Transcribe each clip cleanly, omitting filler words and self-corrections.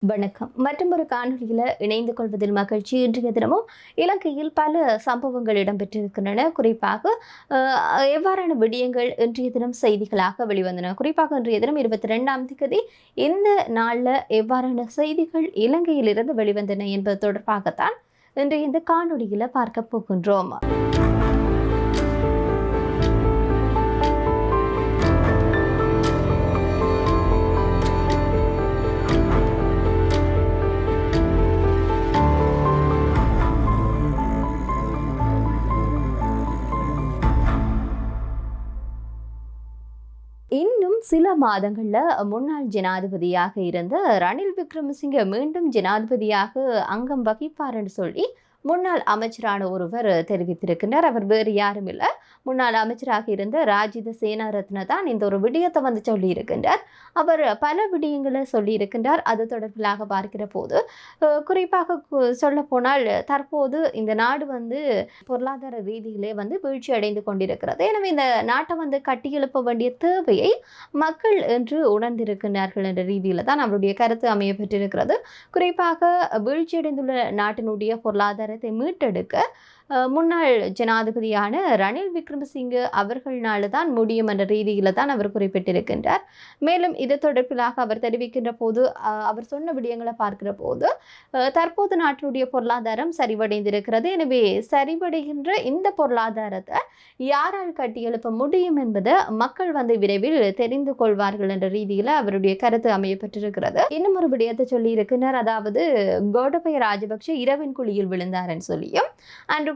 வணக்கம். மற்றொரு காணொளியில் இணைந்து கொள்வதில் மகிழ்ச்சி. இன்றைய தினமும் இலங்கையில் பல சம்பவங்கள் இடம்பெற்றிருக்கின்றன. குறிப்பாக எவ்வாறான விடயங்கள் இன்றைய தினம் செய்திகளாக வெளிவந்தன. குறிப்பாக இன்றைய தினம் 22ஆம் தேதி இந்த நாளில் எவ்வாறான செய்திகள் இலங்கையிலிருந்து வெளிவந்தன என்பது தொடர்பாகத்தான் இன்றைய இந்த காணொளியில் பார்க்க போகின்றோம். இன்னும் சில மாதங்கள்ல முன்னாள் ஜனாதிபதியாக இருந்த ரணில் விக்ரமசிங்க மீண்டும் ஜனாதிபதியாக அங்கம் வகிப்பார் என்று சொல்லி முன்னாள் அமைச்சரான ஒருவர் தெரிவித்திருக்கின்றார். அவர் வேறு யாரும் இல்லை, முன்னாள் அமைச்சராக இருந்த ராஜித சேனாரத்ன தான் இந்த ஒரு விடயத்தை சொல்லியிருக்கின்றார். அவர் பல விடயங்களை சொல்லியிருக்கின்றார். அது தொடர்பிலாக பார்க்கிற போது குறிப்பாக சொல்ல போனால் தற்போது இந்த நாடு பொருளாதார ரீதியிலே வீழ்ச்சி அடைந்து கொண்டிருக்கிறது. எனவே இந்த நாட்டை கட்டியெழுப்ப வேண்டிய தேவையை மக்கள் என்று உணர்ந்திருக்கின்றார்கள் என்ற ரீதியில தான் அவருடைய கருத்து அமைய பெற்றிருக்கிறது. குறிப்பாக வீழ்ச்சியடைந்துள்ள நாட்டினுடைய பொருளாதாரத்தை மீட்டெடுக்க முன்னாள் ஜனாதிபதியான ரணில் விக்ரமசிங்க அவர்களால தான் முடியும் என்ற ரீதியில தான் அவர் குறிப்பிட்டிருக்கின்றார். மேலும் இது தொடர்பிலாக அவர் தெரிவிக்கின்ற போது அவர் சொன்ன விடயங்களை பார்க்கிற போது தற்போது நாட்டினுடைய பொருளாதாரம் சரிவடைந்திருக்கிறது. எனவே சரிவடைகின்ற இந்த பொருளாதாரத்தை யாரால் கட்டியெழுப்ப முடியும் என்பதை மக்கள் விரைவில் தெரிந்து கொள்வார்கள் என்ற ரீதியில அவருடைய கருத்து அமையப்பட்டிருக்கிறது. இன்னும் ஒரு விடயத்தை சொல்லி இருக்கிறார். அதாவது கோடபய ராஜபக்ஷ இரவின் குழியில் விழுந்தார்னு சொல்லியும்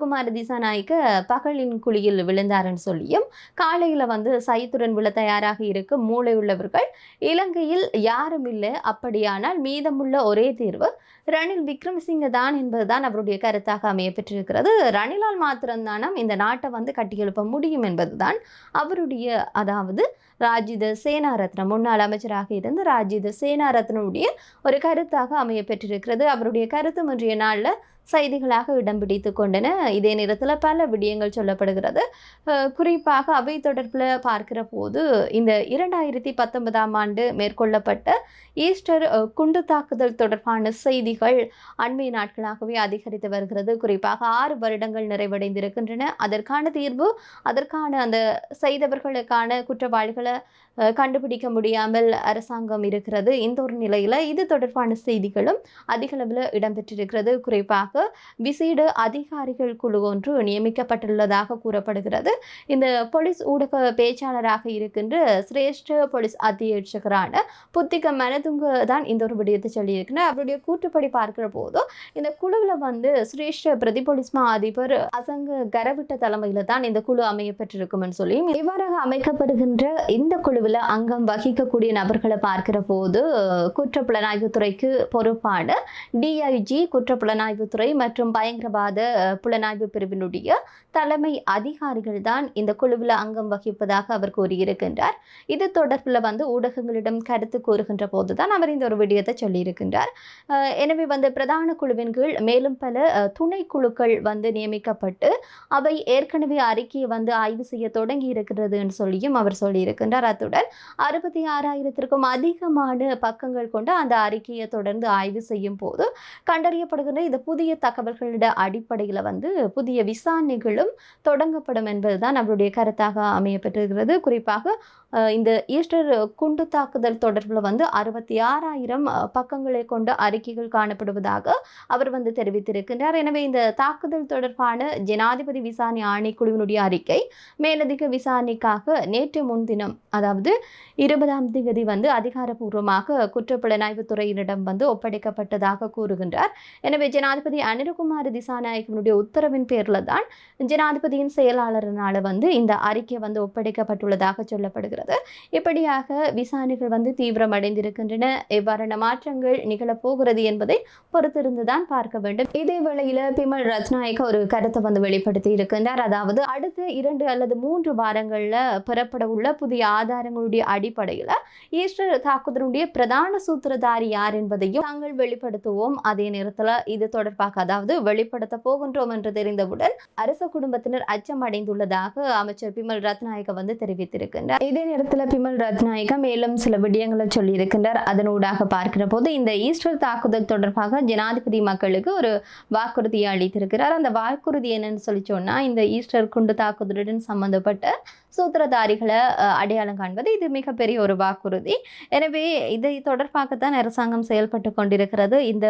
குமார திசாநாயக்க பகலின் குழியில் விழுந்தார்னு சொல்லியும் காலையில் சைத்துடன் விழ தயாராக இருக்கும் மூளை உள்ளவர்கள் இலங்கையில் யாரும் இல்லை, அப்படியானால் மீதமுள்ள ஒரே தீர்வு ரணில் விக்ரமசிங்க தான் என்பதுதான் அவருடைய கருத்தாக அமைய பெற்றிருக்கிறது. ரணிலால் மாத்திரம்தானம் இந்த நாட்டை கட்டியெழுப்ப முடியும் என்பதுதான் அவருடைய, அதாவது ராஜித சேனாரத்ன முன்னாள் அமைச்சராக இருந்த ராஜித சேனாரத்னுடைய ஒரு கருத்தாக அமைய பெற்றிருக்கிறது. அவருடைய கருத்து இன்றைய நாளில் செய்திகளாக இடம் பிடித்து கொண்டன. இதே நேரத்தில் பல விடயங்கள் சொல்லப்படுகிறது. குறிப்பாக அவை தொடர்பில் பார்க்கிற போது இந்த 2019ஆம் ஆண்டு மேற்கொள்ளப்பட்ட ஈஸ்டர் குண்டு தாக்குதல் தொடர்பான செய்திகள் அண்மைய நாட்களாகவே அதிகரித்து வருகிறது. குறிப்பாக 6 வருடங்கள் நிறைவடைந்திருக்கின்றன. அதற்கான தீர்வு, அதற்கான அந்த செய்தவர்களுக்கான குற்றவாளிகளை கண்டுபிடிக்க முடியாமல் அரசாங்கம் இருக்கிறது. இந்த ஒரு நிலையில் இது தொடர்பான செய்திகளும் அதிகளவில் இடம்பெற்றிருக்கிறது. குறிப்பாக விசேட அதிகாரிகள் குழு ஒன்று நியமிக்கப்பட்டுள்ளதாக கூறப்படுகிறது. இந்த போலீஸ் ஊடக பேச்சாளராக இருக்கின்ற சிரேஷ்ட போலீஸ் அத்தியட்சகரான புத்திக மனதுங்க தான் இந்த ஒரு விடயத்தை சொல்லியிருக்கிறார். அவருடைய கூற்றுப்படி பார்க்கிற போது இந்த குழுவில் சிரேஷ்ட பிரதி போலீஸ் மா அதிபர் அசங்க கரவிட்ட தலைமையில தான் இந்த குழு அமையப்பட்டிருக்கும் சொல்லி, இவ்வாறாக அமைக்கப்படுகின்ற இந்த குழுவில் அங்கம் வகிக்கக்கூடிய நபர்களை பார்க்கிற போது குற்றப்புலனாய்வுத்துறைக்கு பொறுப்பான டிஐஜி, குற்றப்புலனாய்வுத்துறை மற்றும் பயங்கரவாத புலனாய்வு பிரிவினுடைய தலைமை அதிகாரிகள் தான் இந்த குழுவில் அங்கம் வகிப்பதாக அவர் கூறியிருக்கின்றார். இது தொடர்பில் ஊடகங்களிடம் கருத்து கூறுகின்ற போதுதான் அவர் இந்த ஒரு விடயத்தை சொல்லியிருக்கின்றார். எனவே பிரதான குழுவின் கீழ் மேலும் பல துணை குழுக்கள் நியமிக்கப்பட்டு அவை ஏற்கனவே அறிக்கையை ஆய்வு செய்ய தொடங்கி இருக்கிறதுன்னு சொல்லியும் அவர் சொல்லியிருக்கின்றார். அத்துடன் 66,000க்கும் அதிகமான பக்கங்கள் கொண்ட அந்த அறிக்கையை தொடர்ந்து ஆய்வு செய்யும் போது கண்டறியப்படுகின்ற இந்த புதிய தகவல்களோட அடிப்படையில் புதிய விசாரணைகளும் தொடங்கப்படும் என்பதுதான் அவருடைய கருத்தாக அமையப்பட்டிருக்கிறது. குறிப்பாக இந்த ஈஸ்டர் குண்டு தாக்குதல் தொடர்பில் 66,000 பக்கங்களை கொண்ட அறிக்கைகள் காணப்படுவதாக அவர் தெரிவித்திருக்கின்றார். எனவே இந்த தாக்குதல் தொடர்பான ஜனாதிபதி விசாரணை ஆணைக்குழுவினுடைய அறிக்கை மேலதிக விசாரணைக்காக நேற்று முன்தினம், அதாவது 20ஆம் தேதி அதிகாரப்பூர்வமாக குற்றப்புலனாய்வு துறையினரிடம் ஒப்படைக்கப்பட்டதாக கூறுகின்றார். எனவே ஜனாதிபதி அனுரகுமார திசாநாயக்கனுடைய உத்தரவின் பேரில் தான் ஜனாதிபதியின் செயலாளரினால இந்த அறிக்கை ஒப்படைக்கப்பட்டுள்ளதாக சொல்லப்படுகிறது. இப்படியாக விசாரணைகள் தீவிரமடைந்திருக்கின்றன. எவ்வாறான மாற்றங்கள் நிகழப்போகிறது என்பதை பொறுத்திருந்துதான் பார்க்க வேண்டும். இதே வேளையில பிமல் ரத்நாயக்க ஒரு கருத்தை வெளிப்படுத்தி இருக்கின்றார். அதாவது அடுத்த 2 அல்லது 3 வாரங்கள்ல பெறப்பட உள்ள புதிய ஆதாரங்களுடைய அடிப்படையில் ஈஸ்டர் தாக்குதலுடைய பிரதான சூத்திரதாரி யார் என்பதையும் நாங்கள் வெளிப்படுத்துவோம். அதே நேரத்தில் இது தொடர்பாக, அதாவது வெளிப்படுத்த போகின்றோம் என்று தெரிந்தவுடன் அரச குடும்பத்தினர் அச்சம் அடைந்துள்ளதாக அமைச்சர் பிமல் ரத்நாயக்க தெரிவித்திருக்கின்றார். இதே நேரத்தில் பிமல் ரத்நாயக்க மேலும் சில விடயங்களை சொல்லியிருக்கின்றார். அதனூடாக பார்க்கிற போது இந்த ஈஸ்டர் தாக்குதல் தொடர்பாக ஜனாதிபதி மக்களுக்கு ஒரு வாக்குறுதியை அளித்திருக்கிறார். அந்த வாக்குறுதி என்னன்னு சொல்லி சொன்னால், இந்த ஈஸ்டர் குண்டு தாக்குதலுடன் சம்பந்தப்பட்ட சூத்திரதாரிகளை அடையாளம் காண்பது இது மிகப்பெரிய ஒரு வாக்குறுதி. எனவே இதை தொடர்பாகத்தான் அரசாங்கம் செயல்பட்டு கொண்டிருக்கிறது. இந்த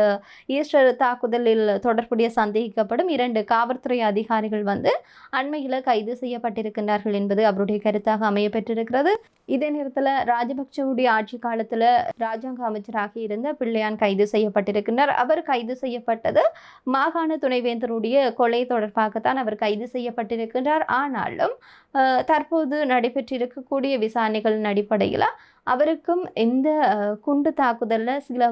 ஈஸ்டர் தாக்குதலில் தொடர்புடைய சந்தேகிக்கப்படும் 2 காவல்துறை அதிகாரிகள் அண்மையில் கைது செய்யப்பட்டிருக்கின்றார்கள் என்பது அவருடைய கருத்தாக அமைய பெற்றிருக்கிறது. இதே நேரத்தில் ராஜபக்சவுடைய ஆட்சி காலத்தில் ராஜாங்க அமைச்சராக இருந்த பிள்ளையான் கைது செய்யப்பட்டிருக்கின்றார். அவர் கைது செய்யப்பட்டது மாகாண துணைவேந்தருடைய கொலை தொடர்பாகத்தான் அவர் கைது செய்யப்பட்டிருக்கின்றார். ஆனாலும் தற்போது நடைபெற்றிருக்கக்கூடிய விசாரணைகளின் அடிப்படையில் அவருக்கும் இந்த குண்டு தாக்குதலில் சில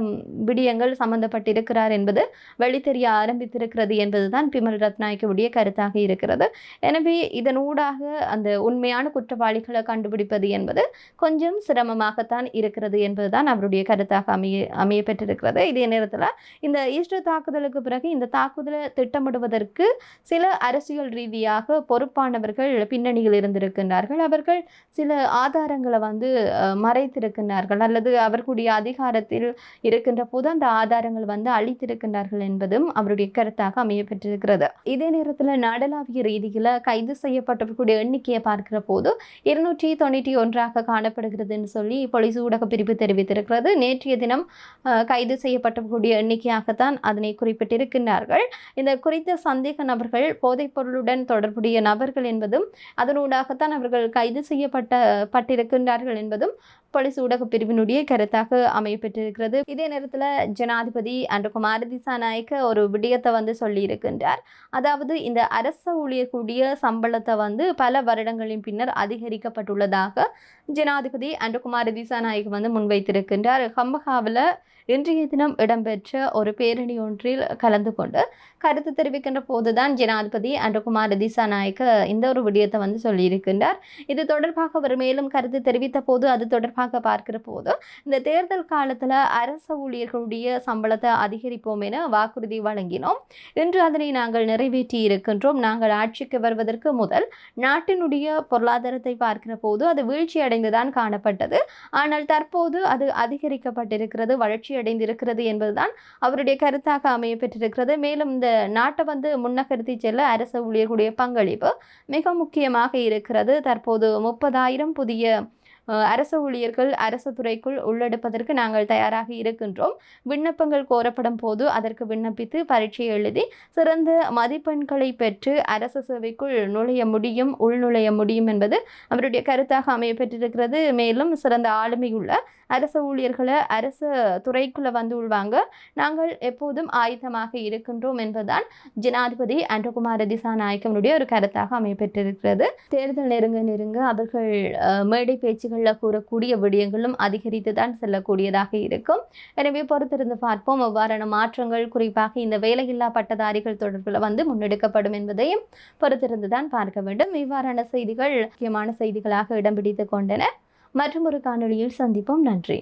விடயங்கள் சம்பந்தப்பட்டிருக்கிறார் என்பது வெளித்தெரிய ஆரம்பித்திருக்கிறது என்பதுதான் பிமல் ரத்நாயக்கவுடைய கருத்தாக இருக்கிறது. எனவே இதனூடாக அந்த உண்மையான குற்றவாளிகளை கண்டுபிடிப்பது என்பது கொஞ்சம் சிரமமாகத்தான் இருக்கிறது என்பதுதான் அவருடைய கருத்தாக அமைய பெற்றிருக்கிறது. இதே நேரத்தில் இந்த ஈஸ்டர் தாக்குதலுக்கு பிறகு இந்த தாக்குதலை திட்டமிடுவதற்கு சில அரசியல் ரீதியாக பொறுப்பானவர்கள் பின்னணியில் இருந்திருக்கின்றார்கள். அவர்கள் சில ஆதாரங்களை மறைத்திருக்கின்றார்கள் அல்லது அவர்களுடைய அதிகாரத்தில் இருக்கின்ற போது அந்த ஆதாரங்கள் அளித்திருக்கின்றார்கள் என்பதும் அவருடைய கருத்தாக அமைய பெற்றிருக்கிறது. இதே நேரத்தில் நாடளாவிய ரீதியில் கைது செய்யப்பட்டவர்களுடைய எண்ணிக்கையை பார்க்கிற போது 291 காணப்படுகிறது என்று சொல்லி போலீஸ் ஊடக பிரிவு தெரிவித்திருக்கிறது. நேற்றைய தினம் கைது செய்யப்பட்டவர்களுடைய எண்ணிக்கையாகத்தான் அதனை குறிப்பிட்டிருக்கின்றார்கள். இந்த குறித்த சந்தேக நபர்கள் போதைப் பொருளுடன் தொடர்புடைய நபர்கள் என்பதும் அதனூடாகத்தான் அவர்கள் கைது செய்யப்பட்டிருக்கின்றார்கள் என்பதும் போலீஸ் ஊடக பிரிவினுடைய கருத்தாக அமைய பெற்றிருக்கிறது. இதே நேரத்தில் ஜனாதிபதி அன்றுகுமார திசாநாயக்க ஒரு விடயத்தை சொல்லி இருக்கின்றார். அதாவது இந்த அரச ஊழியர்களுடைய சம்பளத்தை பல வருடங்களின் பின்னர் அதிகரிக்கப்பட்டுள்ளதாக ஜனாதிபதி அன்றுகுமார திசாநாயக்க முன்வைத்திருக்கின்றார். கம்பகாவில் இன்றைய தினம் இடம்பெற்ற ஒரு பேரணி ஒன்றில் கலந்து கொண்டு கருத்து தெரிவிக்கின்ற போதுதான் ஜனாதிபதி அன்றுகுமார திசாநாயக்க இந்த ஒரு விடயத்தை சொல்லியிருக்கின்றார். இது தொடர்பாக அவர் மேலும் கருத்து தெரிவித்த போது அது தொடர்பாக பார்க்கிற போது இந்த தேர்தல் காலத்தில் அரச ஊழியர்களுடைய சம்பளத்தை அதிகரிப்போம் என வாக்குறுதி வழங்கினோம். இன்று அதனை நாங்கள் நிறைவேற்றி இருக்கின்றோம். நாங்கள் ஆட்சிக்கு வருவதற்கு முதல் நாட்டினுடைய பொருளாதாரத்தை பார்க்கிற போது அது வீழ்ச்சி அடைந்துதான் காணப்பட்டது. ஆனால் தற்போது அது அதிகரிக்கப்பட்டிருக்கிறது, வளர்ச்சி அடைந்திருக்கிறது என்பதுதான் அவருடைய கருத்தாக அமைய பெற்றிருக்கிறது. மேலும் இந்த நாட்டை முன்னகர்த்தி செல்ல அரச ஊழியர்களுடைய பங்களிப்பு மிக முக்கியமாக இருக்கிறது. தற்போது 30,000 புதிய அரசு ஊழியர்கள் அரசு துறைக்குள் உள்ளெடுப்பதற்கு நாங்கள் தயாராக இருக்கின்றோம். விண்ணப்பங்கள் கோரப்படும் போது அதற்கு விண்ணப்பித்து பரீட்சை எழுதி சிறந்த மதிப்பெண்களை பெற்று அரசு சேவைக்குள் உள்நுழைய முடியும் என்பது அவருடைய கருத்தாக அமைய பெற்றிருக்கிறது. மேலும் சிறந்த ஆளுமையுள்ள அரசு ஊழியர்களை அரசு துறைக்குள்ள உள்வாங்க நாங்கள் எப்போதும் ஆயுதமாக இருக்கின்றோம் என்பதுதான் ஜனாதிபதி அன்றுகுமார திசாநாயக்கனுடைய ஒரு கருத்தாக அமைய பெற்றிருக்கிறது. தேர்தல் நெருங்க அவர்கள் மேடை பேச்சுகளில் கூறக்கூடிய விடயங்களும் அதிகரித்து தான் செல்லக்கூடியதாக இருக்கும். எனவே பொறுத்திருந்து பார்ப்போம் எவ்வாறான மாற்றங்கள் குறிப்பாக இந்த வேலையில்லா பட்டதாரிகள் தொடர்பில் முன்னெடுக்கப்படும் என்பதையும் பொறுத்திருந்து தான் பார்க்க வேண்டும். இவ்வாறான செய்திகள் முக்கியமான செய்திகளாக இடம் பிடித்துக் கொண்டன. மற்றும் ஒரு காணொளியில் சந்திப்போம். நன்றி.